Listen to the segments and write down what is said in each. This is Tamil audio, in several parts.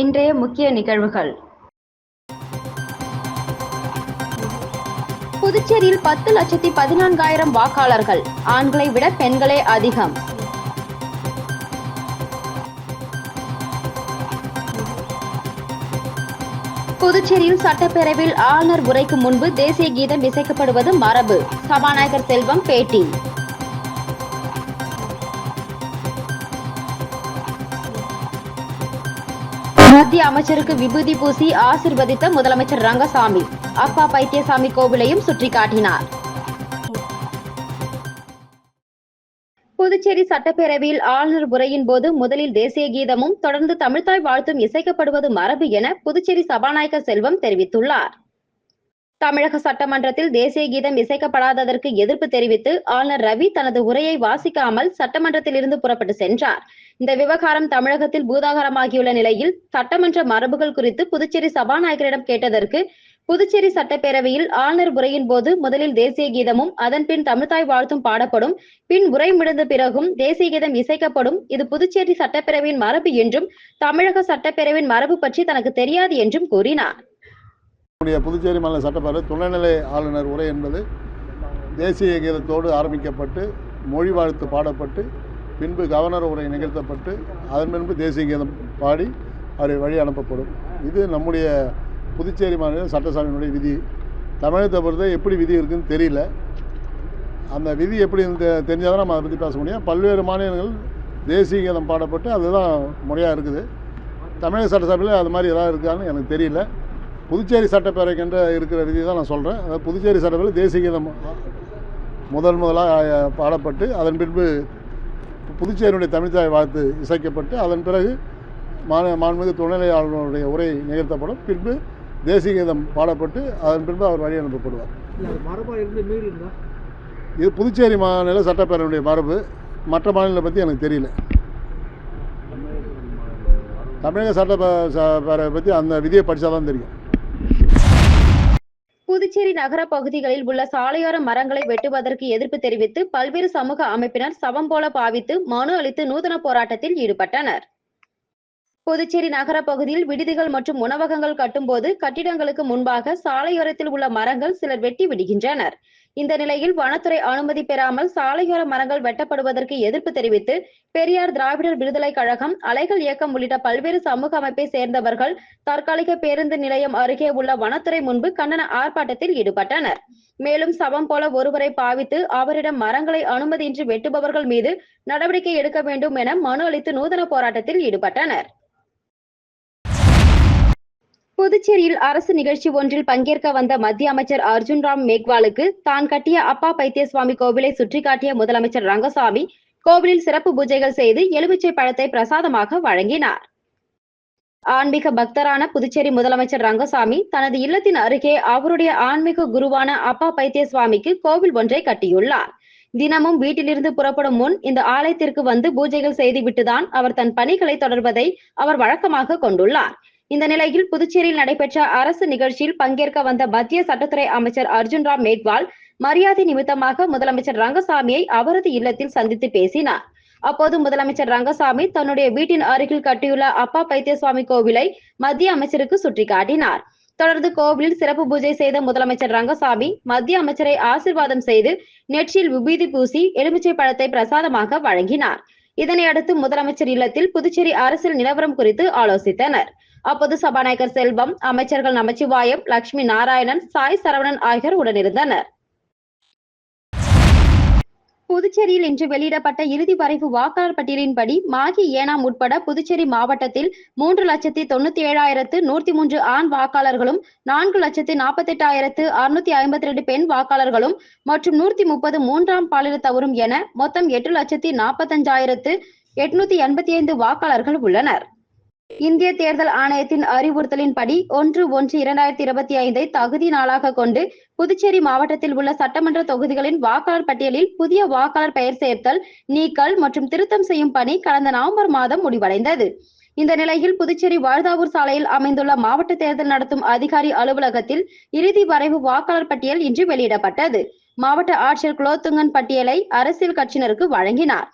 இன்றைய முக்கிய நிகழ்வுகள். புதுச்சேரியில் 10,14,000 வாக்காளர்கள். ஆண்களை விட பெண்களே அதிகம். புதுச்சேரியில் சட்டப்பேரவையில் ஆளுநர் உரைக்கு முன்பு தேசிய கீதம் இசைக்கப்படுவது மரபு. சபாநாயகர் செல்வம் பேட்டி. மத்திய அமைச்சருக்கு விபூதி பூசி ஆசிர்வதித்த முதலமைச்சர் ரங்கசாமி அப்பா பைத்தியசாமி கோவிலையும் சுட்டிக்காட்டினார். புதுச்சேரி சட்டப்பேரவையில் ஆளுநர் உரையின் போது முதலில் தேசிய கீதமும் தொடர்ந்து தமிழ்த்தாய் வாழ்த்தும் இசைக்கப்படுவது மரபு என புதுச்சேரி சபாநாயகர் செல்வம் தெரிவித்துள்ளார். தமிழக சட்டமன்றத்தில் தேசிய கீதம் இசைக்கப்படாததற்கு எதிர்ப்பு தெரிவித்து ஆளுநர் ரவி தனது உரையை வாசிக்காமல் சட்டமன்றத்தில் இருந்து புறப்பட்டு சென்றார். இந்த விவகாரம் தமிழகத்தில் பூதாகரமாகியுள்ள நிலையில் சட்டமன்ற மரபுகள் குறித்து புதுச்சேரி சபாநாயகரிடம் கேட்டதற்கு புதுச்சேரி சட்டப்பேரவையில் ஆளுநர் உரையின் போது முதலில் தேசிய கீதமும் அதன் பின் தமிழ்த்தாய் வாழ்த்தும் பாடப்படும், பின் உரை முடிந்த பிறகும் தேசிய கீதம் இசைக்கப்படும். இது புதுச்சேரி சட்டப்பேரவையின் மரபு என்றும் தமிழக சட்டப்பேரவையின் மரபு பற்றி தனக்கு தெரியாது என்றும் கூறினார். புதுச்சேரி மாநில சட்டப்பேரவை துணைநிலை ஆளுநர் உரை என்பது தேசிய கீதத்தோடு ஆரம்பிக்கப்பட்டு மொழி வாழ்த்து பாடப்பட்டு பின்பு கவர்னர் உரை நிகழ்த்தப்பட்டு அதன் பின்பு தேசிய கீதம் பாடி அவரை வழி அனுப்பப்படும். இது நம்முடைய புதுச்சேரி மாநில சட்டசபையினுடைய விதி. தமிழகத்தை பொறுத்த எப்படி விதி இருக்குதுன்னு தெரியல. அந்த விதி எப்படி தெரிஞ்சால் தான் நம்ம அதை பற்றி பேச முடியும். பல்வேறு மாநிலங்கள் தேசிய கீதம் பாடப்பட்டு அதுதான் முறையாக இருக்குது. தமிழக சட்டசபையில் அது மாதிரி எதாவது இருக்கான்னு எனக்கு தெரியல. புதுச்சேரி சட்டப்பேரவைக்கென்ற இருக்கிற விதி தான் நான் சொல்கிறேன். அதாவது புதுச்சேரி சட்டப்பேரவையில் தேசிய கீதம் முதலாக பாடப்பட்டு அதன் பின்பு புதுச்சேரியுடைய தமிழ்த்தாய் வாழ்த்து இசைக்கப்பட்டு அதன் பிறகு மாண்புமிகு துணைநிலை ஆளுநருடைய உரை நிகழ்த்தப்படும். பின்பு தேசிய கீதம் பாடப்பட்டு அதன் பின்பு அவர் வழி அனுப்பப்படுவார். இது புதுச்சேரி மாநில சட்டப்பேரவையுடைய மரபு. மற்ற மாநிலத்தை பற்றி எனக்கு தெரியல. தமிழக சட்டப்பேரவை பற்றி அந்த விதியை படித்தாதான் தெரியும். புதுச்சேரி நகர பகுதிகளில் உள்ள சாலையோர மரங்களை வெட்டுவதற்கு எதிர்ப்பு தெரிவித்து பல்வேறு சமூக அமைப்பினர் சவம் போல பாவித்து மனு அளித்து நூதன போராட்டத்தில் ஈடுபட்டனர். புதுச்சேரி நகர பகுதியில் விடுதிகள் மற்றும் உணவகங்கள் கட்டும்போது கட்டிடங்களுக்கு முன்பாக சாலையோரத்தில் உள்ள மரங்கள் சிலர் வெட்டி விடுகின்றனர். இந்த நிலையில் வனத்துறை அனுமதி பெறாமல் சாலையோர மரங்கள் வெட்டப்படுவதற்கு எதிர்ப்பு தெரிவித்து பெரியார் திராவிடர் விடுதலை கழகம், அலைகள் இயக்கம் உள்ளிட்ட பல்வேறு சமூக அமைப்பை சேர்ந்தவர்கள் தற்காலிக பேருந்து நிலையம் அருகே உள்ள வனத்துறை முன்பு கண்டன ஆர்ப்பாட்டத்தில் ஈடுபட்டனர். மேலும் சவம் போல ஒருவரை பாவித்து அவரிடம் மரங்களை அனுமதியின்றி வெட்டுபவர்கள் மீது நடவடிக்கை எடுக்க வேண்டும் என மனு அளித்து நூதன போராட்டத்தில் ஈடுபட்டனர். புதுச்சேரியில் அரசு நிகழ்ச்சி ஒன்றில் பங்கேற்க வந்த மத்திய அமைச்சர் அர்ஜுன் ராம் மேக்வாலுக்கு தான் கட்டிய அப்பா பைத்தியசுவாமி கோவிலை சுட்டிக்காட்டிய முதலமைச்சர் ரங்கசாமி கோவிலில் சிறப்பு பூஜைகள் செய்து எலுமிச்சை பழத்தை பிரசாதமாக வழங்கினார். ஆன்மீக பக்தரான புதுச்சேரி முதலமைச்சர் ரங்கசாமி தனது இல்லத்தின் அருகே அவருடைய ஆன்மீக குருவான அப்பா பைத்தியசுவாமிக்கு கோவில் ஒன்றை கட்டியுள்ளார். தினமும் வீட்டிலிருந்து புறப்படும் முன் இந்த ஆலயத்திற்கு வந்து பூஜைகள் செய்துவிட்டுதான் அவர் தன் பணிகளை தொடர்வதை அவர் வழக்கமாக கொண்டுள்ளார். இந்த நிலையில் புதுச்சேரியில் நடைபெற்ற அரசு நிகழ்ச்சியில் பங்கேற்க வந்த மத்திய சட்டத்துறை அமைச்சர் அர்ஜுன் ராம் மேக்வால் மரியாதை நிமித்தமாக முதலமைச்சர் ரங்கசாமியை அவரது இல்லத்தில் சந்தித்து பேசினார். அப்போது முதலமைச்சர் ரங்கசாமி தன்னுடைய வீட்டின் அருகில் கட்டியுள்ள அப்பா பைத்தியசுவாமி கோவிலை மத்திய அமைச்சருக்கு சுட்டிக்காட்டினார். தொடர்ந்து கோவிலில் சிறப்பு பூஜை செய்த முதலமைச்சர் ரங்கசாமி மத்திய அமைச்சரை ஆசீர்வாதம் செய்து நெற்றியில் விபூதி பூசி எலுமிச்சை பழத்தை பிரசாதமாக வழங்கினார். இதனையடுத்து முதலமைச்சர் இல்லத்தில் புதுச்சேரி அரசியல் நிலவரம் குறித்து ஆலோசித்தனர். அப்போது சபாநாயகர் செல்வம், அமைச்சர்கள் நமச்சிவாயம், லட்சுமி நாராயணன், சாய் சரவணன் ஆகியோர் உடனிருந்தனர். புதுச்சேரியில் இன்று வெளியிடப்பட்ட இறுதி வரைவு வாக்காளர் பட்டியலின்படி மாகி, ஏனாம் உட்பட புதுச்சேரி மாவட்டத்தில் 3,97,103 ஆண் வாக்காளர்களும் 4,48,652 பெண் வாக்காளர்களும் மற்றும் 130 மூன்றாம் பாலினத்தவரும் என மொத்தம் 8,45,885 வாக்காளர்கள் உள்ளனர். இந்திய தேர்தல் ஆணையத்தின் அறிவுறுத்தலின்படி 1/1/2025 தகுதி நாளாக கொண்டு புதுச்சேரி மாவட்டத்தில் உள்ள சட்டமன்ற தொகுதிகளின் வாக்காளர் பட்டியலில் புதிய வாக்காளர் பெயர் சேர்த்தல், நீக்கல் மற்றும் திருத்தம் செய்யும் பணி கடந்த நவம்பர் மாதம் முடிவடைந்தது. இந்த நிலையில் புதுச்சேரி வாழ்தாவூர் சாலையில் அமைந்துள்ள மாவட்ட தேர்தல் நடத்தும் அதிகாரி அலுவலகத்தில் இறுதி வரைவு வாக்காளர் பட்டியல் இன்று வெளியிடப்பட்டது. மாவட்ட ஆட்சியர் குலோத்துங்கன் பட்டியலை அரசியல் கட்சியினருக்கு வழங்கினார்.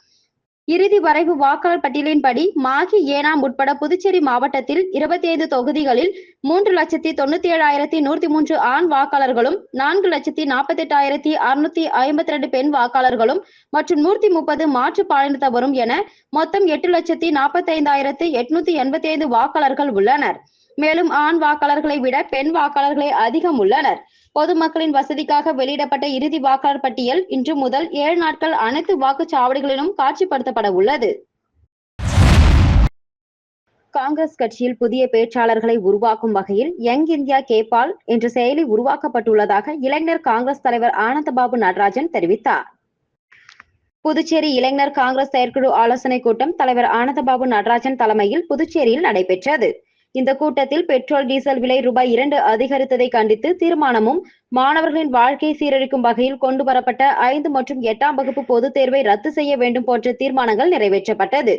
இறுதி வரைவு வாக்காளர் பட்டியலின்படி மாகி, ஏனாம் உட்பட புதுச்சேரி மாவட்டத்தில் 25 தொகுதிகளில் 3,97,103 ஆண் வாக்காளர்களும் 4,48,652 பெண் வாக்காளர்களும் மற்றும் 130 மாற்றுப் பாலினத்தவரும் என மொத்தம் 8,45,885 வாக்காளர்கள் உள்ளனர். மேலும் ஆண் வாக்காளர்களை விட பெண் வாக்காளர்களே அதிகம் உள்ளனர். பொதுமக்களின் வசதிக்காக வெளியிடப்பட்ட இறுதி வாக்காளர் பட்டியல் இன்று முதல் 7 நாட்கள் அனைத்து வாக்குச்சாவடிகளிலும் காட்சிப்படுத்தப்பட உள்ளது. காங்கிரஸ் கட்சியில் புதிய பேச்சாளர்களை உருவாக்கும் வகையில் யங் இந்தியா கேபால் என்ற செயலி உருவாக்கப்பட்டுள்ளதாக இளைஞர் காங்கிரஸ் தலைவர் ஆனந்தபாபு நடராஜன் தெரிவித்தார். புதுச்சேரி இளைஞர் காங்கிரஸ் செயற்குழு ஆலோசனைக் கூட்டம் தலைவர் ஆனந்தபாபு நடராஜன் தலைமையில் புதுச்சேரியில் நடைபெற்றது. இந்த கூட்டத்தில் பெட்ரோல், டீசல் விலை ரூபாய் 2 அதிகரித்ததை கண்டித்து தீர்மானமும், மாணவர்களின் வாழ்க்கையை சீரழிக்கும் வகையில் கொண்டுவரப்பட்ட 5 மற்றும் 8ஆம் வகுப்பு பொதுத் தேர்வை ரத்து செய்ய வேண்டும் போன்ற தீர்மானங்கள் நிறைவேற்றப்பட்டது.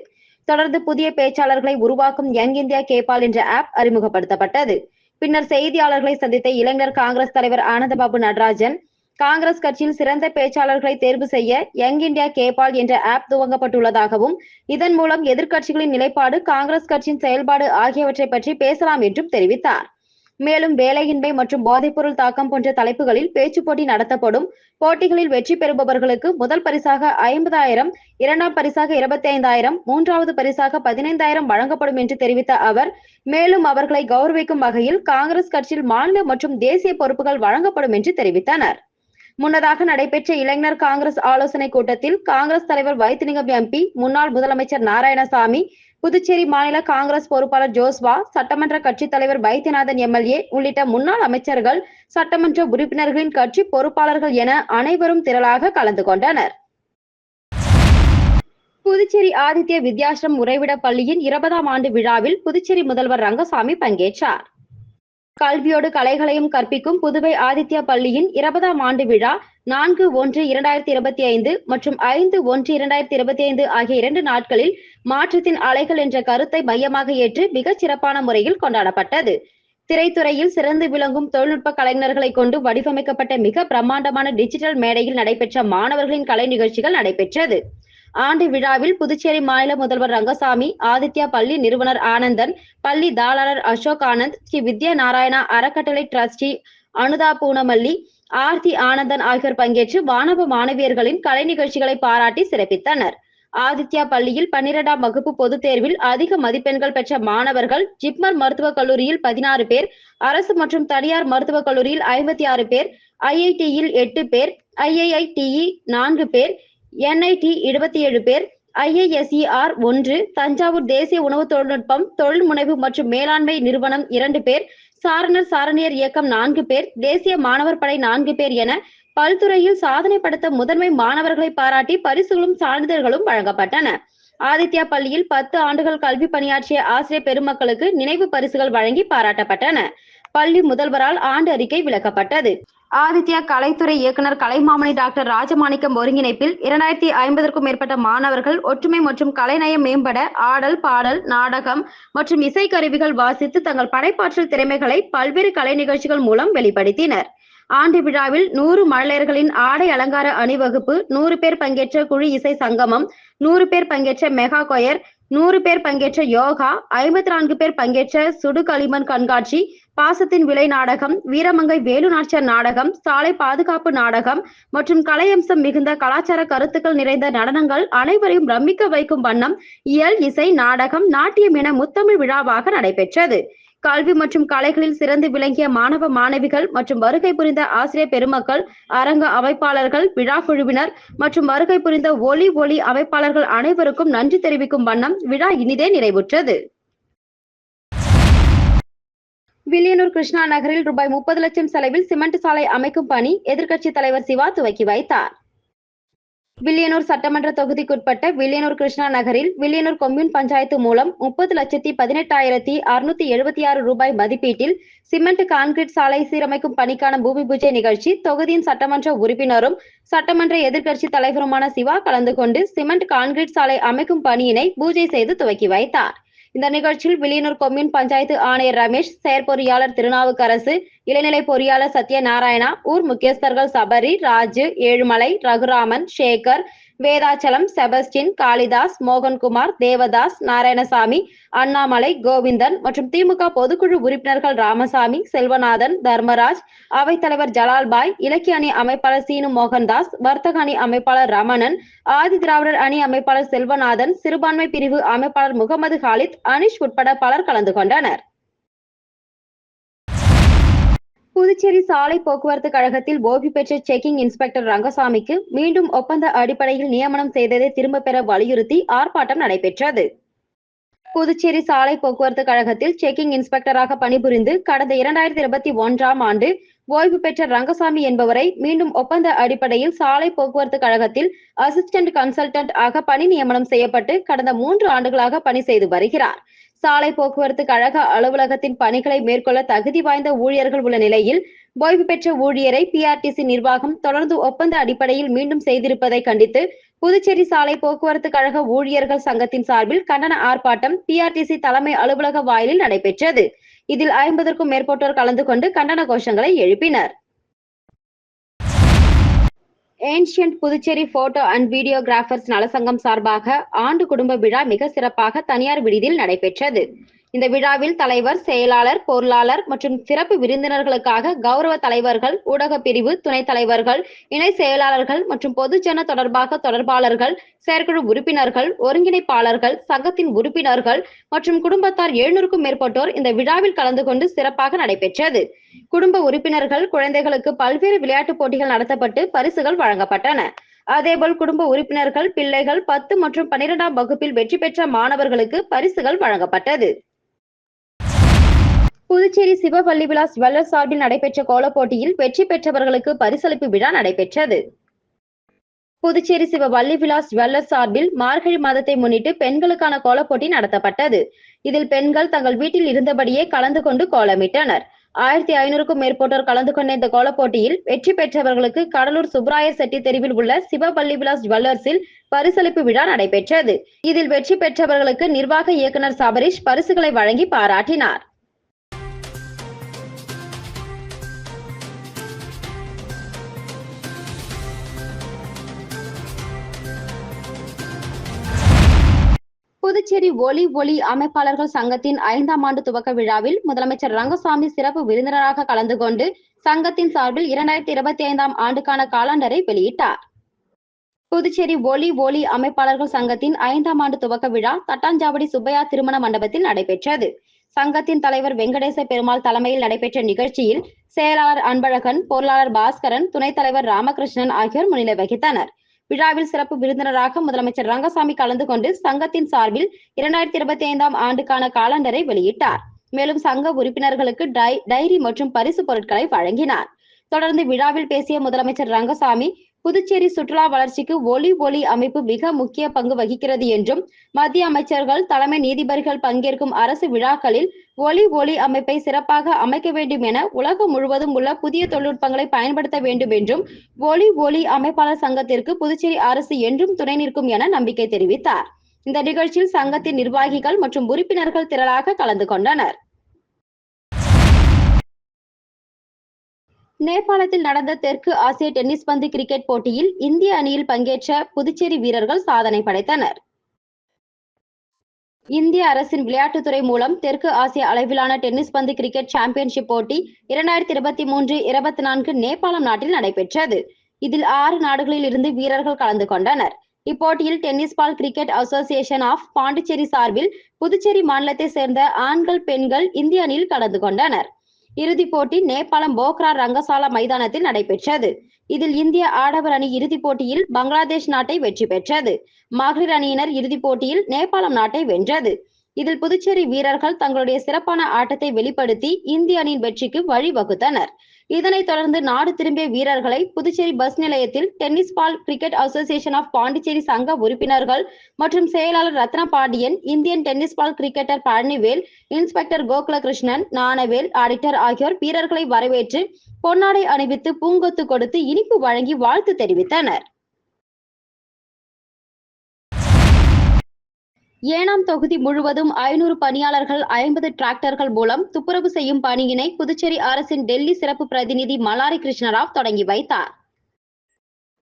தொடர்ந்து புதிய பேச்சாளர்களை உருவாக்கும் யங் இந்தியா கேபால் என்ற ஆப் அறிமுகப்படுத்தப்பட்டது. பின்னர் செய்தியாளர்களை சந்தித்த இளைஞர் காங்கிரஸ் தலைவர் ஆனந்தபாபு நடராஜன், காங்கிரஸ் கட்சியில் சிறந்த பேச்சாளர்களை தேர்வு செய்ய யங் இந்தியா கேபால் என்ற ஆப் துவங்கப்பட்டுள்ளதாகவும், இதன் மூலம் எதிர்க்கட்சிகளின் நிலைப்பாடு, காங்கிரஸ் கட்சியின் செயல்பாடு ஆகியவற்றை பற்றி பேசலாம் என்றும் தெரிவித்தார். மேலும் வேலையின்மை மற்றும் போதைப்பொருள் தாக்கம் போன்ற தலைப்புகளில் பேச்சு போட்டி நடத்தப்படும். போட்டிகளில் வெற்றி பெறுபவர்களுக்கு முதல் பரிசாக 50,000, 2ஆம் பரிசாக 25,000, 3வது பரிசாக 15,000 வழங்கப்படும் என்று தெரிவித்த அவர், மேலும் அவர்களை கௌரவிக்கும் வகையில் காங்கிரஸ் கட்சியில் மாநில மற்றும் தேசிய பொறுப்புகள் வழங்கப்படும் என்று தெரிவித்தனர். முன்னதாக நடைபெற்ற இளைஞர் காங்கிரஸ் ஆலோசனைக் கூட்டத்தில் காங்கிரஸ் தலைவர் வைத்திலிங்கம் எம்பி, முன்னாள் முதலமைச்சர் நாராயணசாமி, புதுச்சேரி மாநில காங்கிரஸ் பொறுப்பாளர் ஜோஸ்வா, சட்டமன்ற கட்சித் தலைவர் வைத்தியநாதன் எம்எல்ஏ உள்ளிட்ட முன்னாள் அமைச்சர்கள், சட்டமன்ற உறுப்பினர்களின் கட்சி பொறுப்பாளர்கள் என அனைவரும் திரளாக கலந்து கொண்டனர். புதுச்சேரி ஆதித்ய வித்யாசிரம் உறைவிட பள்ளியின் 20ஆம் ஆண்டு விழாவில் புதுச்சேரி முதல்வர் ரங்கசாமி பங்கேற்றார். கல்வியோடு கலைகளையும் கற்பிக்கும் புதுவை ஆதித்யா பள்ளியின் 20ஆம் ஆண்டு விழா 4/1/2025 மற்றும் 5/1/2025 ஆகிய 2 நாட்களில் மாற்றத்தின் அலைகள் என்ற கருத்தை மையமாக ஏற்று மிகச் சிறப்பான முறையில் கொண்டாடப்பட்டது. திரைத்துறையில் சிறந்து விளங்கும் தொழில்நுட்ப கலைஞர்களை கொண்டு வடிவமைக்கப்பட்ட மிக பிரம்மாண்டமான டிஜிட்டல் மேடையில் நடைபெற்ற மாணவர்களின் கலை நிகழ்ச்சிகள் நடைபெற்றது. ஆண்டு விழாவில் புதுச்சேரி மாநில முதல்வர் ரங்கசாமி, ஆதித்யா பள்ளி நிறுவனர் ஆனந்தன், பள்ளி தாளாளர் அசோக் ஆனந்த், ஸ்ரீ வித்யா நாராயணா அறக்கட்டளை டிரஸ்டி அனுதா பூனமல்லி, ஆர்த்தி ஆனந்தன் ஆகியோர் பங்கேற்று மாணவ மாணவியர்களின் கலை நிகழ்ச்சிகளை பாராட்டி சிறப்பித்தனர். ஆதித்யா பள்ளியில் 12ஆம் வகுப்பு பொதுத் தேர்வில் அதிக மதிப்பெண்கள் பெற்ற மாணவர்கள் ஜிப்மர் மருத்துவக் கல்லூரியில் 16 பேர், அரசு மற்றும் தனியார் மருத்துவக் கல்லூரியில் 56 பேர், IIT-யில் 8 பேர், IIITE 4 பேர், NIT 27 பேர், IISER 1, தஞ்சாவூர் தேசிய உணவு தொழில்நுட்பம், தொழில் முனைவு மற்றும் மேலாண்மை நிறுவனம் 2 பேர், சாரணர் சாரணியர் இயக்கம் 4 பேர், தேசிய மாணவர் படை 4 பேர் என பல்துறையில் சாதனை படைத்த முதன்மை மாணவர்களை பாராட்டி பரிசுகளும் சான்றிதழ்களும் வழங்கப்பட்டன. ஆதித்யா பள்ளியில் 10 ஆண்டுகள் கல்வி பணியாற்றிய ஆசிரியர் பெருமக்களுக்கு நினைவு பரிசுகள் வழங்கி பாராட்டப்பட்டன. பள்ளி முதல்வரால் ஆண்டு அறிக்கை விளக்கப்பட்டது. ஆதித்யா கலைத்துறை இயக்குனர் கலைமாமணி டாக்டர் ராஜமாணிக்கம் ஒருங்கிணைப்பில் 2050க்கும் மேற்பட்ட மாணவர்கள் ஒற்றுமை மற்றும் கலைநயம் மேம்பட ஆடல், பாடல், நாடகம் மற்றும் இசைக்கருவிகள் வாசித்து தங்கள் படைப்பாற்றல் திறமைகளை பல்வேறு கலை நிகழ்ச்சிகள் மூலம் வெளிப்படுத்தினர். ஆண்டு விழாவில் 100 மழலையர்களின் ஆடை அலங்கார அணிவகுப்பு, 100 பேர் பங்கேற்ற குழு இசை சங்கமம், 100 பேர் பங்கேற்ற மெகா கொயர், 100 பேர் பங்கேற்ற யோகா, 54 பேர் பங்கேற்ற சுடு களிமண் கண்காட்சி, பாசத்தின் விலை நாடகம், வீரமங்கை வேலு நாச்சியார் நாடகம், சாலை பாதுகாப்பு நாடகம் மற்றும் கலையம்சம் மிகுந்த கலாச்சார கருத்துக்கள் நிறைந்த நடனங்கள் அனைவரையும் பிரமிக்க வைக்கும் வண்ணம் இயல், இசை, நாடகம், நாட்டியம் என முத்தமிழ் விழாவாக நடைபெற்றது. கல்வி மற்றும் கலைகளில் சிறந்து விளங்கிய மாணவ மாணவிகள் மற்றும் வருகை புரிந்த ஆசிரியர் பெருமக்கள், அரங்க அமைப்பாளர்கள், விழா குழுவினர் மற்றும் வருகை புரிந்த ஒலி அமைப்பாளர்கள் அனைவருக்கும் நன்றி தெரிவிக்கும் வண்ணம் விழா இனிதே நிறைவுற்றது. வில்லியனூர் கிருஷ்ணா நகரில் ரூபாய் 30 லட்சம் செலவில் சிமெண்ட் சாலை அமைக்கும் பணி எதிர்க்கட்சி தலைவர் சிவா துவக்கி வைத்தார். வில்லியனூர் சட்டமன்ற தொகுதிக்குட்பட்ட வில்லியனூர் கிருஷ்ணா நகரில் வில்லியனூர் கொம்யூன் பஞ்சாயத்து மூலம் 30,18,676 ரூபாய் மதிப்பீட்டில் சிமெண்ட் கான்கிரீட் சாலை சீரமைக்கும் பணிக்கான பூமி பூஜை நிகழ்ச்சி தொகுதியின் சட்டமன்ற உறுப்பினரும் சட்டமன்ற எதிர்க்கட்சி தலைவருமான சிவா கலந்து கொண்டு சிமெண்ட் கான்கிரீட் சாலை அமைக்கும் பணியினை பூஜை செய்து துவக்கி வைத்தார். இந்த நிகழ்ச்சியில் வில்லியனூர் கொம்யூன் பஞ்சாயத்து ஆணையர் ரமேஷ், செயற்பொறியாளர் திருநாவுக்கரசு, இளநிலை பொறியாளர் சத்யநாராயணா, ஊர் முக்கியஸ்தர்கள் சபரி, ராஜு, ஏழுமலை, ரகுராமன், சேகர், வேதாச்சலம், செபஸ்டின், காளிதாஸ், மோகன்குமார், தேவதாஸ், நாராயணசாமி, அண்ணாமலை, கோவிந்தன் மற்றும் திமுக பொதுக்குழு உறுப்பினர்கள் ராமசாமி, செல்வநாதன், தர்மராஜ், அவைத்தலைவர் ஜலால்பாய், இலக்கிய அணி அமைப்பாளர் சீனு மோகன்தாஸ், வர்த்தக அணி அமைப்பாளர் ரமணன், ஆதி திராவிடர் அணி அமைப்பாளர் செல்வநாதன், சிறுபான்மை பிரிவு அமைப்பாளர் முகமது ஹாலித், அனிஷ் உட்பட பலர் கலந்து கொண்டனர். புதுச்சேரி சாலை போக்குவரத்து கழகத்தில் ஓய்வு பெற்ற செக்கிங் இன்ஸ்பெக்டர் ரங்கசாமிக்கு மீண்டும் ஒப்பந்த அடிப்படையில் நியமனம் செய்ததை திரும்ப பெற வலியுறுத்தி ஆர்ப்பாட்டம் நடைபெற்றது. புதுச்சேரி சாலை போக்குவரத்து கழகத்தில் செக்கிங் இன்ஸ்பெக்டராக பணிபுரிந்து கடந்த 2021ஆம் ஆண்டு ஓய்வு பெற்ற ரங்கசாமி என்பவரை மீண்டும் ஒப்பந்த அடிப்படையில் சாலை போக்குவரத்து கழகத்தில் அசிஸ்டன்ட் கன்சல்டன்ட் ஆக பணி நியமனம் செய்யப்பட்டு கடந்த 3 ஆண்டுகளாக பணி செய்து வருகிறார். சாலை போக்குவரத்து கழக அலுவலகத்தின் பணிகளை மேற்கொள்ள தகுதி வாய்ந்த ஊழியர்கள் உள்ள நிலையில் ஓய்வு பெற்ற ஊழியரை பிஆர்டிசி நிர்வாகம் தொடர்ந்து ஒப்பந்த அடிப்படையில் மீண்டும் செய்திருப்பதை கண்டித்து புதுச்சேரி சாலை போக்குவரத்து கழக ஊழியர்கள் சங்கத்தின் சார்பில் கண்டன ஆர்ப்பாட்டம் பிஆர்டிசி தலைமை அலுவலக வாயிலில் நடைபெற்றது. இதில் 50க்கும் மேற்பட்டோர் கலந்து கொண்டு கண்டன கோஷங்களை எழுப்பினர். Ancient Puducherry photo and videographers நலசங்கம் சார்பாக ஆண்டு குடும்ப விழா மிக சிறப்பாக தனியார் விடுதியில் நடைபெற்றது. இந்த விழாவில் தலைவர், செயலாளர், பொருளாளர் மற்றும் சிறப்பு விருந்தினர்களுக்காக கௌரவ தலைவர்கள், ஊடக பிரிவு துணைத் தலைவர்கள், இணை செயலாளர்கள் மற்றும் பொதுஜன தொடர்பாளர்கள், செயற்குழு உறுப்பினர்கள், ஒருங்கிணைப்பாளர்கள், சங்கத்தின் உறுப்பினர்கள் மற்றும் குடும்பத்தார் 700க்கும் மேற்பட்டோர் இந்த விழாவில் கலந்து கொண்டு சிறப்பாக நடைபெற்றது. குடும்ப உறுப்பினர்கள், குழந்தைகளுக்கு பல்வேறு விளையாட்டுப் போட்டிகள் நடத்தப்பட்டு பரிசுகள் வழங்கப்பட்டன. அதேபோல் குடும்ப உறுப்பினர்கள், பிள்ளைகள் 10 மற்றும் 12ஆம் வகுப்பில் வெற்றி பெற்ற மாணவர்களுக்கு பரிசுகள் வழங்கப்பட்டது. புதுச்சேரி சிவ வள்ளிவிலாஸ் ஜுவல்லர்ஸ் சார்பில் நடைபெற்ற கோலப் போட்டியில் வெற்றி பெற்றவர்களுக்கு பரிசளிப்பு விழா நடைபெற்றது. புதுச்சேரி சிவ வள்ளிவிலாஸ் ஜுவல்லர்ஸ் சார்பில் மார்கழி மாதத்தை முன்னிட்டு பெண்களுக்கான கோலப் போட்டி நடத்தப்பட்டது. இதில் பெண்கள் தங்கள் வீட்டில் இருந்தபடியே கலந்து கொண்டு கோலமிட்டனர். 1500க்கும் மேற்பட்டோர் கலந்து கொண்ட இந்த கோலப் போட்டியில் வெற்றி பெற்றவர்களுக்கு கடலூர் சுப்ராயர் செட்டி தெருவில் உள்ள சிவ வள்ளிவிலாஸ் ஜுவல்லர்ஸில் பரிசளிப்பு விழா நடைபெற்றது. இதில் வெற்றி பெற்றவர்களுக்கு நிர்வாக இயக்குனர் சபரீஷ் பரிசுகளை வழங்கி பாராட்டினார். புதுச்சேரி ஒலி அமைப்பாளர்கள் சங்கத்தின் 5ஆம் ஆண்டு துவக்க விழாவில் முதலமைச்சர் ரங்கசாமி சிறப்பு விருந்தினராக கலந்து கொண்டு சங்கத்தின் சார்பில் 2025ஆம் ஆண்டுக்கான காலண்டரை வெளியிட்டார். புதுச்சேரி ஒலி அமைப்பாளர்கள் சங்கத்தின் 5ஆம் ஆண்டு துவக்க விழா தட்டாஞ்சாவடி சுப்பையா திருமண மண்டபத்தில் நடைபெற்றது. சங்கத்தின் தலைவர் வெங்கடேச பெருமாள் தலைமையில் நடைபெற்ற நிகழ்ச்சியில் செயலாளர் அன்பழகன், பொருளாளர் பாஸ்கரன், துணைத் தலைவர் ராமகிருஷ்ணன் ஆகியோர் முன்னிலை வகித்தனர். விழாவில் சிறப்பு விருந்தினராக முதலமைச்சர் ரங்கசாமி கலந்து கொண்டு சங்கத்தின் சார்பில் 2025ஆம் ஆண்டுக்கான காலண்டரை வெளியிட்டார். மேலும் சங்க உறுப்பினர்களுக்கு டைரி மற்றும் பரிசு பொருட்களை வழங்கினார். தொடர்ந்து விழாவில் பேசிய முதலமைச்சர் ரங்கசாமி, புதுச்சேரி சுற்றுலா வளர்ச்சிக்கு ஒலி அமைப்பு மிக முக்கிய பங்கு வகிக்கிறது என்றும், மத்திய அமைச்சர்கள், தலைமை நீதிபதிகள் பங்கேற்கும் அரசு விழாக்களில் ஒலி அமைப்பை சிறப்பாக அமைக்க வேண்டும் என உலகம் முழுவதும் உள்ள புதிய தொழில்நுட்பங்களை பயன்படுத்த வேண்டும் என்றும், ஒலி அமைப்பாளர் சங்கத்திற்கு புதுச்சேரி அரசு என்றும் துணை நிற்கும் என நம்பிக்கை தெரிவித்தார். இந்த நிகழ்ச்சியில் சங்கத்தின் நிர்வாகிகள் மற்றும் உறுப்பினர்கள் திரளாக கலந்து கொண்டனர். நேபாளத்தில் நடந்த தெற்கு ஆசிய டென்னிஸ் பந்து கிரிக்கெட் போட்டியில் இந்திய அணியில் பங்கேற்ற புதுச்சேரி வீரர்கள் சாதனை படைத்தனர். இந்திய அரசின் விளையாட்டுத்துறை மூலம் தெற்கு ஆசிய அளவிலான டென்னிஸ் பந்து கிரிக்கெட் சாம்பியன்ஷிப் போட்டி 2023-24 நேபாளம் நாட்டில் நடைபெற்றது. இதில் 6 நாடுகளில் இருந்து வீரர்கள் கலந்து கொண்டனர். இப்போட்டியில் tennis ball cricket association of Pondicherry சார்பில் புதுச்சேரி மாநிலத்தை சேர்ந்த ஆண்கள், பெண்கள் இந்திய அணியில் கலந்து கொண்டனர். இறுதிப் போட்டி நேபாளம் போக்ரா ரங்கசாலா மைதானத்தில் நடைபெற்றது. இதில் இந்திய ஆடவர் அணி இறுதிப் போட்டியில் பங்களாதேஷ் நாட்டை வெற்றி பெற்றது. மகளிர் அணியினர் இறுதிப் போட்டியில் நேபாளம் நாட்டை வென்றது. இதில் புதுச்சேரி வீரர்கள் தங்களுடைய சிறப்பான ஆட்டத்தை வெளிப்படுத்தி இந்திய அணியின் வெற்றிக்கு வழிவகுத்தனர். இதனைத் தொடர்ந்து நாடு திரும்பிய வீரர்களை புதுச்சேரி பஸ் நிலையத்தில் tennis ball cricket association of Pondicherry சங்க உறுப்பினர்கள் மற்றும் செயலாளர் Ratna Pandian, Indian tennis ball cricketer Palanivel, inspector Gokulakrishnan, Gnanavel, auditor ஆகியோர் வீரர்களை வரவேற்று பொன்னாடை அணிவித்து பூங்கொத்து கொடுத்து இனிப்பு வழங்கி வாழ்த்து தெரிவித்தனர். ஏனாம் தொகுதி முழுவதும் 500 பணியாளர்கள் 50 டிராக்டர்கள் மூலம் துப்புரவு செய்யும் பணியினை புதுச்சேரி அரசின் டெல்லி சிறப்பு பிரதிநிதி மல்லாரி கிருஷ்ணராவ் தொடங்கி வைத்தார்.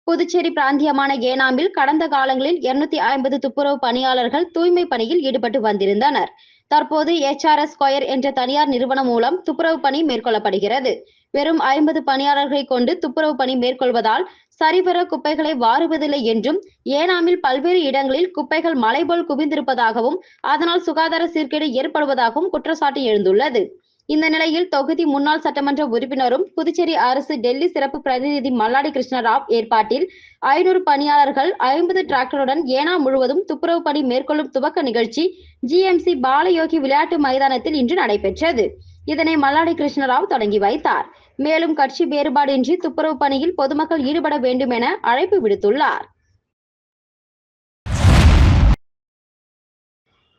புதுச்சேரி பிராந்தியமான ஏனாமில் கடந்த காலங்களில் 250 துப்புரவு பணியாளர்கள் தூய்மை பணியில் ஈடுபட்டு வந்திருந்தனர். தற்போது HRS ஸ்கொயர் என்ற தனியார் நிறுவனம் மூலம் துப்புரவு பணி மேற்கொள்ளப்படுகிறது. வெறும் 50 பணியாளர்களை கொண்டு துப்புரவு பணி மேற்கொள்வதால் சரிவர குப்பைகளை வாருவதில்லை என்றும், ஏனாமில் பல்வேறு இடங்களில் குப்பைகள் மலை போல் குவிந்திருப்பதாகவும், அதனால் சுகாதார சீர்கேடு ஏற்படுவதாகவும் குற்றச்சாட்டு எழுந்துள்ளது. இந்த நிலையில் தொகுதி முன்னாள் சட்டமன்ற உறுப்பினரும் புதுச்சேரி அரசு டெல்லி சிறப்பு பிரதிநிதி மல்லாடி கிருஷ்ணராவ் ஏற்பாட்டில் 500 பணியாளர்கள் 50 டிராக்டருடன் ஏனாம் முழுவதும் துப்புரவு பணி மேற்கொள்ளும் துவக்க நிகழ்ச்சி GMC பாலயோகி விளையாட்டு மைதானத்தில் இன்று நடைபெற்றது. இதனை மல்லாடி கிருஷ்ணராவ் தொடங்கி வைத்தார். மேலும் கட்சி வேறுபாடின்றி துப்புரவு பணியில் பொதுமக்கள் ஈடுபட வேண்டும் என அழைப்பு விடுத்துள்ளார்.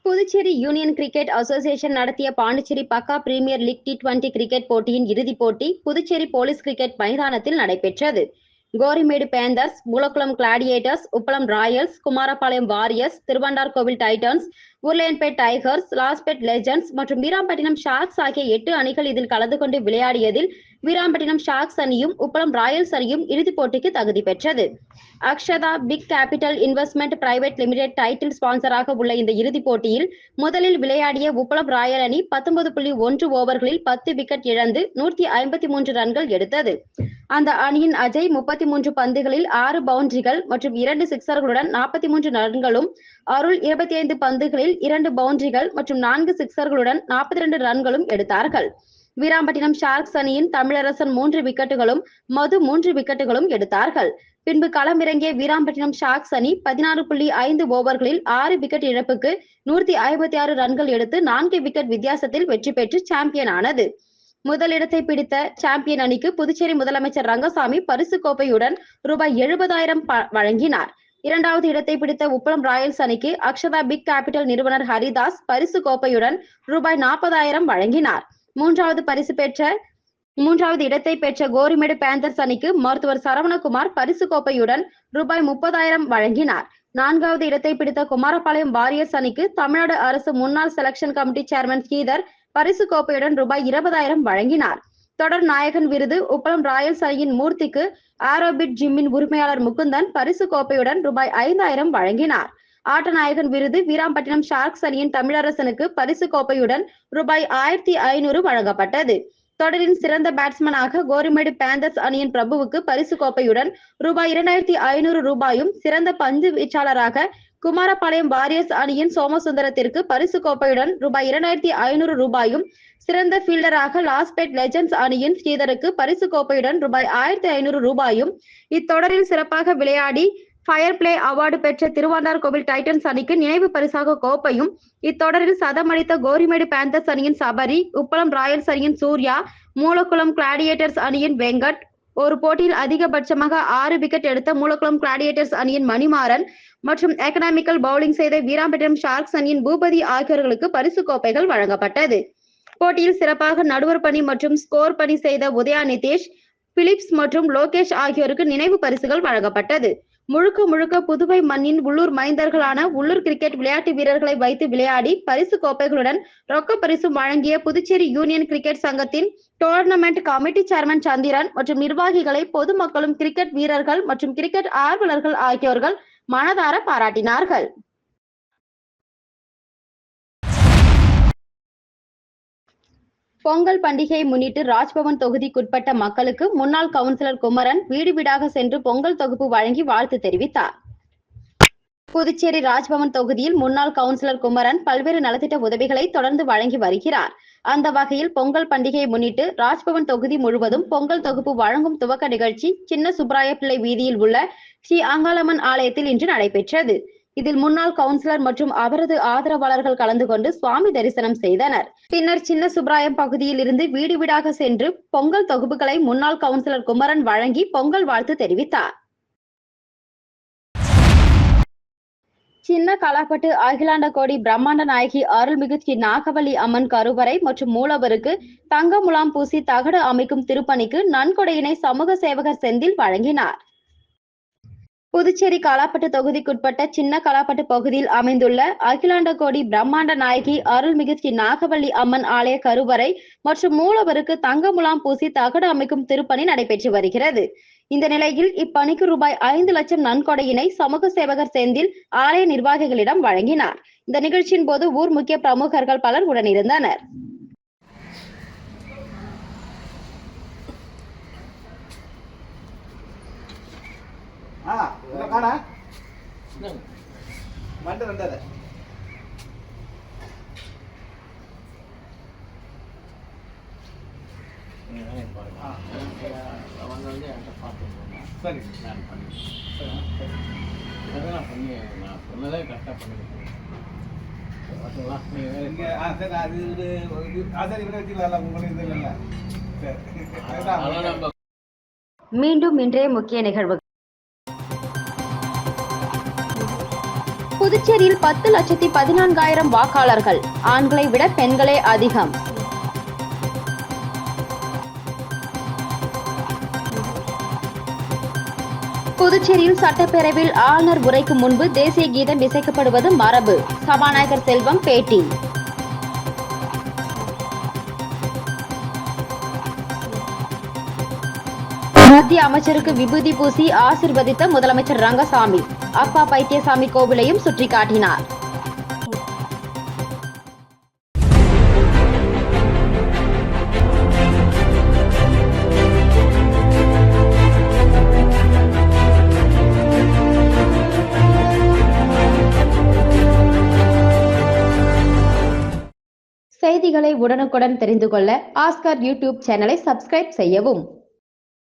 புதுச்சேரி யூனியன் கிரிக்கெட் அசோசியேஷன் நடத்திய பாண்டிச்சேரி பக்கா பிரீமியர் லீக் T20 கிரிக்கெட் போட்டியின் இறுதிப் போட்டி புதுச்சேரி போலீஸ் கிரிக்கெட் மைதானத்தில் நடைபெற்றது. Gorimedu panthers, Moolakulam gladiators, Uppalam royals, Kumarapalayam warriors, Thiruvandarkoil titans, Orleanpet tigers, Lawspet legends மற்றும் வீராம்பட்டினம் ஷார்க்ஸ் ஆகிய 8 அணிகள் இதில் கலந்து கொண்டு விளையாடியதில் வீராம்பட்டினம் ஷார்க்ஸ் அணியும் உப்பளம் ராயல்ஸ் அணியும் இறுதிப் போட்டிக்கு தகுதி பெற்றது. Akshata big capital investment private limited title ஸ்பான்சராக உள்ள இந்த இறுதிப் போட்டியில் முதலில் விளையாடிய உப்பளம் ராயல் அணி 19.1 ஓவர்களில் 10 விக்கெட் இழந்து 153 ரன்கள் எடுத்தது. அந்த அணியின் அஜய் 33 பந்துகளில் 6 பவுண்டரிகள் மற்றும் 2 சிக்சர்களுடன் 43 ரன்களும், அருள் 25 பந்துகளில் 2 பவுண்டரிகள் மற்றும் 4 சிக்சர்களுடன் 42 ரன்களும் எடுத்தார்கள். வீராம்பட்டினம் ஷார்க்ஸ் அணியின் தமிழரசன் 3 விக்கெட்டுகளும், மது 3 விக்கெட்டுகளும் எடுத்தார்கள். பின்பு களமிறங்கிய வீராம்பட்டினம் ஷார்க்ஸ் அணி 16.5 ஓவர்களில் 6 விக்கெட் இழப்புக்கு 156 ரன்கள் எடுத்து 4 விக்கெட் வித்தியாசத்தில் வெற்றி பெற்று சாம்பியன் ஆனது. முதலிடத்தை பிடித்த சாம்பியன் அணிக்கு புதுச்சேரி முதலமைச்சர் ரங்கசாமி பரிசு கோப்பையுடன் ரூபாய் 70,000 வழங்கினார். இரண்டாவது இடத்தை பிடித்த உப்பளம் ராயல்ஸ் அணிக்கு அக்ஷதா பிக் கேபிட்டல் நிறுவனர் ஹரிதாஸ் பரிசு கோப்பையுடன் ரூபாய் 40,000 வழங்கினார். மூன்றாவது இடத்தை பெற்ற கோரிமேடு பேந்தர்ஸ் அணிக்கு மருத்துவர் சரவணகுமார் பரிசு கோப்பையுடன் ரூபாய் 30,000 வழங்கினார். நான்காவது இடத்தை பிடித்த குமாரபாளையம் வாரியர்ஸ் அணிக்கு தமிழ்நாடு அரசு முன்னாள் செலக்ஷன் கமிட்டி சேர்மன் ஸ்ரீதர் பரிசு கோப்பையுடன் ரூபாய் 20,000 வழங்கினார். தொடர் நாயகன் விருது உப்பளம் ராயல்ஸ் அணியின் மூர்த்திக்கு ஆரோபிட் ஜிம்மின் உரிமையாளர் முகுந்தன் பரிசு கோப்பையுடன் ரூபாய் 5,000 வழங்கினார். ஆட்ட நாயகன் விருது வீராம்பட்டினம் ஷார்க்ஸ் அணியின் தமிழரசனுக்கு பரிசு கோப்பையுடன் ரூபாய் 1,500 வழங்கப்பட்டது. தொடரின் சிறந்த பேட்ஸ்மேனாக கோரிமேடு பேந்தர்ஸ் அணியின் பிரபுவுக்கு பரிசு கோப்பையுடன் ரூபாய் 2,500 ரூபாயும், சிறந்த பந்து வீச்சாளராக குமாரபாளையம் வாரியர்ஸ் அணியின் சோமசுந்தரத்திற்கு பரிசு கோப்பையுடன் ரூபாய் 2,500 ரூபாயும், சிறந்த ஃபீல்டராக லாஸ்பேட் லெஜண்ட்ஸ் அணியின் ஸ்ரீதருக்கு பரிசு கோப்பையுடன் ரூபாய் 1,500 ரூபாயும், இத்தொடரில் சிறப்பாக விளையாடி ஃபயர் பிளே அவார்டு பெற்ற திருவாண்டார்கோவில் டைட்டன்ஸ் அணிக்கு நினைவு பரிசாக கோப்பையும், இத்தொடரில் சதமடித்த கோரிமேடு பேந்தர்ஸ் அணியின் சபரி, உப்பளம் ராயல்ஸ் அணியின் சூர்யா, மூலக்குளம் கிளாடியேட்டர்ஸ் அணியின் வெங்கட், ஒரு போட்டியில் அதிகபட்சமாக 6 விக்கெட் எடுத்த மூலக்குளம் கிளாடியேட்டர்ஸ் அணியின் மணிமாறன் மற்றும் எக்கனாமிக்கல் பவுலிங் செய்த வீராம்பட்டினம் ஷார்க்ஸ் அணியின் பூபதி ஆகியோர்களுக்கு பரிசு கோப்பைகள் வழங்கப்பட்டது. போட்டியில் சிறப்பாக நடுவர் பணி மற்றும் ஸ்கோர் பணி செய்த உதயா நிதேஷ், பிலிப்ஸ் மற்றும் லோகேஷ் ஆகியோருக்கு நினைவு பரிசுகள் வழங்கப்பட்டது. முழுக்க புதுவை மண்ணின் உள்ளூர் மைந்தர்களான உள்ளூர் கிரிக்கெட் விளையாட்டு வீரர்களை வைத்து விளையாடி பரிசு கோப்பைகளுடன் ரொக்க பரிசு வழங்கிய புதுச்சேரி யூனியன் கிரிக்கெட் சங்கத்தின் டோர்னமெண்ட் கமிட்டி சேர்மன் சந்திரன் மற்றும் நிர்வாகிகளை பொதுமக்களும் கிரிக்கெட் வீரர்கள் மற்றும் கிரிக்கெட் ஆர்வலர்கள் ஆகியோர்கள் மனதார பாராட்டினார்கள். பொங்கல் பண்டிகையை முன்னிட்டு ராஜ்பவன் தொகுதிக்குட்பட்ட மக்களுக்கு முன்னாள் கவுன்சிலர் குமரன் வீடு வீடாக சென்று பொங்கல் தொகுப்பு வழங்கி வாழ்த்து தெரிவித்தார். புதுச்சேரி ராஜ்பவன் தொகுதியில் முன்னாள் கவுன்சிலர் குமரன் பல்வேறு நலத்திட்ட உதவிகளை தொடர்ந்து வழங்கி வருகிறார். அந்த வகையில் பொங்கல் பண்டிகையை முன்னிட்டு ராஜ்பவன் தொகுதி முழுவதும் பொங்கல் தொகுப்பு வழங்கும் துவக்க நிகழ்ச்சி சின்ன சுப்ராய பிள்ளை வீதியில் உள்ள ஸ்ரீ அங்காளம்மன் ஆலயத்தில் இன்று நடைபெற்றது. இதில் முன்னாள் கவுன்சிலர் மற்றும் அவரது ஆதரவாளர்கள் கலந்து கொண்டு சுவாமி தரிசனம் செய்தனர். பின்னர் சின்ன சுப்ராயம் பகுதியில் இருந்து வீடு வீடாக சென்று பொங்கல் தொகுப்புகளை முன்னாள் கவுன்சிலர் குமரன் வழங்கி பொங்கல் வாழ்த்து தெரிவித்தார். சின்ன காலாப்பட்டு அகிலாண்டகோடி பிரம்மாண்ட நாயகி அருள்மிகு ஸ்ரீ நாகவல்லி அம்மன் கருவறை மற்றும் மூலவருக்கு தங்க முலாம் பூசி தகடு அமைக்கும் திருப்பணிக்கு நன்கொடையினை சமூக சேவகர் செந்தில் வழங்கினார். புதுச்சேரி காலாப்பட்டு தொகுதிக்குட்பட்ட சின்ன காலாப்பட்டு பகுதியில் அமைந்துள்ள அகிலாண்டகோடி பிரம்மாண்ட நாயகி அருள்மிகு ஸ்ரீ நாகவல்லி அம்மன் ஆலய கருவறை மற்றும் மூலவருக்கு தங்க முலாம் பூசி தகடு அமைக்கும் திருப்பணி நடைபெற்று வருகிறது. இந்த நிலையில் இப்பணிக்கு ரூபாய் 5 லட்சம் நன்கொடையினை சமூக சேவகர் செந்தில் ஆலய நிர்வாகிகளிடம் வழங்கினார். இந்த நிகழ்ச்சியின் போது ஊர் முக்கிய பிரமுகர்கள் பலர் உடனிருந்தனர். சரி நான் பண்ணி அதெல்லாம் பண்ணி நான் சொன்னதே கரெக்டாக பண்ணிருக்கேன். சரி அது ஆசாரி விட வச்சுக்கலாம் உங்களுக்கு இது இல்லை. மீண்டும் இன்றைய முக்கிய நிகழ்வு. புதுச்சேரியில் 10,14,000 வாக்காளர்கள், ஆண்களை விட பெண்களே அதிகம். புதுச்சேரியில் சட்டப்பேரவையில் ஆளுநர் உரைக்கு முன்பு தேசிய கீதம் இசைக்கப்படுவது மரபு. சபாநாயகர் செல்வம் பேட்டி. மத்திய அமைச்சருக்கு விபூதி பூசி ஆசிர்வதித்த முதலமைச்சர் ரங்கசாமி அப்பா பைத்தியசாமி கோவிலையும் சுற்றி காட்டினார். செய்திகளை உடனுக்குடன் தெரிந்து கொள்ள ஆஸ்கார் யூடியூப் சேனலை சப்ஸ்கிரைப் செய்யவும்.